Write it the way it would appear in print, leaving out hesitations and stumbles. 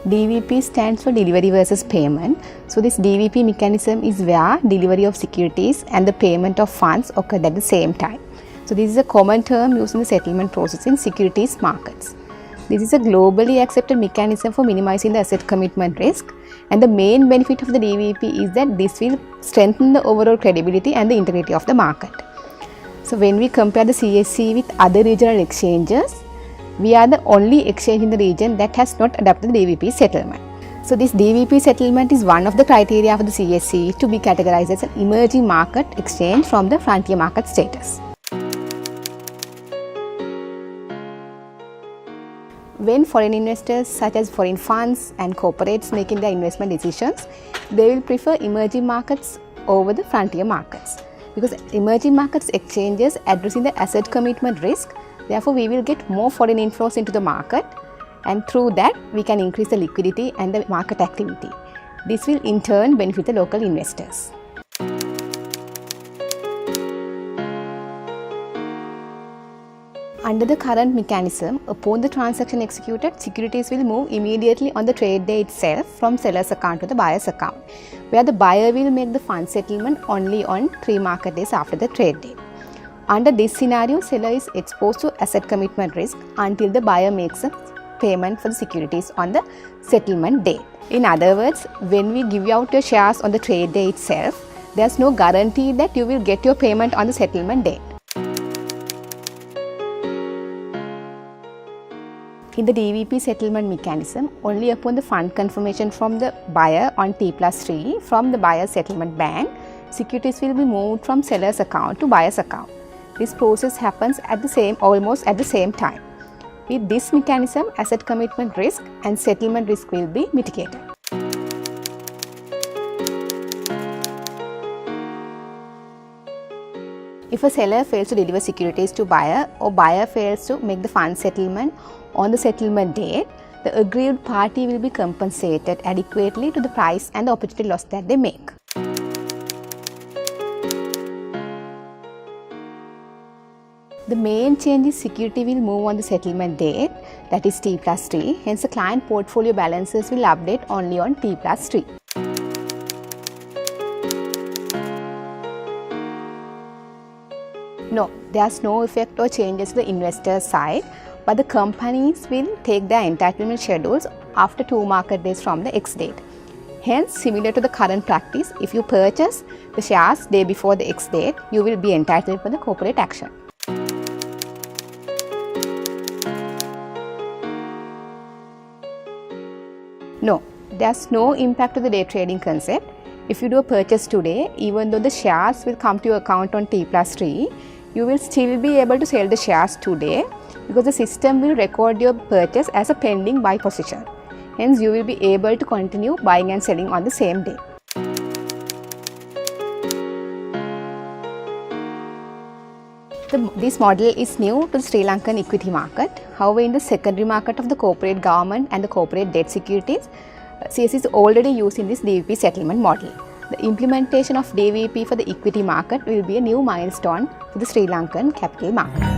DVP stands for delivery versus payment. So this DVP mechanism is where delivery of securities and the payment of funds occur at the same time. So this is a common term used in the settlement process in securities markets. This is a globally accepted mechanism for minimizing the asset commitment risk, and the main benefit of the DVP is that this will strengthen the overall credibility and the integrity of the market. So when we compare the CSE with other regional exchanges, we are the only exchange in the region that has not adopted the DVP settlement. So this DVP settlement is one of the criteria for the CSE to be categorized as an emerging market exchange from the frontier market status. When foreign investors such as foreign funds and corporates making their investment decisions, they will prefer emerging markets over the frontier markets, because emerging markets exchanges addressing the asset commitment risk. Therefore, we will get more foreign inflows into the market, and through that we can increase the liquidity and the market activity. This will in turn benefit the local investors. Under the current mechanism, upon the transaction executed, securities will move immediately on the trade day itself from seller's account to the buyer's account, where the buyer will make the fund settlement only on 3 market days after the trade day. Under this scenario, seller is exposed to asset commitment risk until the buyer makes a payment for the securities on the settlement date. In other words, when we give out your shares on the trade day itself, there is no guarantee that you will get your payment on the settlement date. In the DVP settlement mechanism, only upon the fund confirmation from the buyer on T+3 from the buyer's settlement bank, securities will be moved from seller's account to buyer's account. This process happens almost at the same time. With this mechanism, asset commitment risk and settlement risk will be mitigated. If a seller fails to deliver securities to buyer, or buyer fails to make the fund settlement on the settlement date, the aggrieved party will be compensated adequately to the price and the opportunity loss that they make. The main change is security will move on the settlement date, that is T+3, hence the client portfolio balances will update only on T+3. No, there is no effect or changes to the investor side, but the companies will take their entitlement schedules after 2 market days from the X date. Hence, similar to the current practice, if you purchase the shares day before the X date, you will be entitled for the corporate action. No, there is no impact to the day trading concept. If you do a purchase today, even though the shares will come to your account on T+3, you will still be able to sell the shares today, because the system will record your purchase as a pending buy position. Hence, you will be able to continue buying and selling on the same day. This model is new to the Sri Lankan equity market. However, in the secondary market of the corporate government and the corporate debt securities, CS is already used in this DVP settlement model. The implementation of DVP for the equity market will be a new milestone for the Sri Lankan capital market.